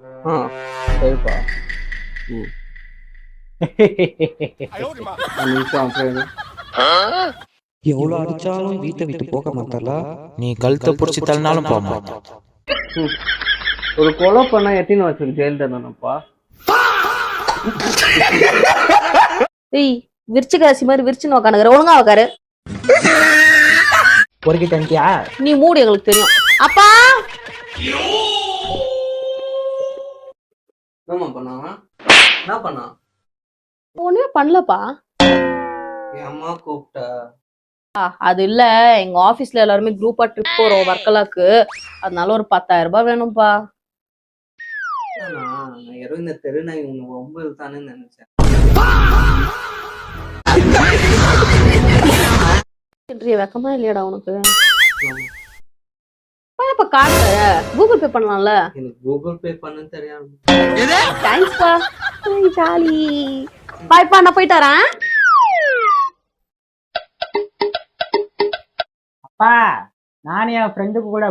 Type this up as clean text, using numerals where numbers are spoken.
சரிப்பா. நிமிஷம் அப்படியே. எவ்வளவு அடிச்சாலும் வீட்டை விட்டு போக மாட்டாளா? நீ கழுத்தை பிடிச்சி தள்ளினாலும் போக மாட்டேன். ஒரு கொலை பண்ணா எத்தனை வருஷம் ஜெயில் தண்டனைப்பா? ஏய் விரிச்சு ராசி மாதிரி விரிச்சுன்னு உக்காந்துக்கிற, ஒழுங்கா உக்காரு. பொறுக்கி தண்டியா? நீ மூடு, எங்களுக்கு தெரியும். அப்பா என்னம்மா பண்ணாங்க? என்ன பண்ணா? ஒண்ணுமே பண்ணலப்பா. என் அம்மா கூப்பிட்டா. அது இல்ல, எங்க ஆபீஸ்ல எல்லாருமே குரூப்பா ட்ரிப் போறோம் வர்க்கலாக்கு. அதனால ஒரு 10,000 ரூபாய் வேணும்பா. நான் இந்த தெருநாய் உங்க ரொம்ப தானே நினைச்சேன். வெக்கமா இல்லையாடா உனக்கு? இப்ப காட்டு கூகுள் பே பண்ணலாம்ல. எனக்கு கூகுள் பே பண்ண தெரியாது. தேங்க்ஸ்பா. ஜாலி. பாய்ப்பா, நான் போயிட்டு வரேன். அப்பா நானே என் ஃப்ரெண்டுக்கு கூட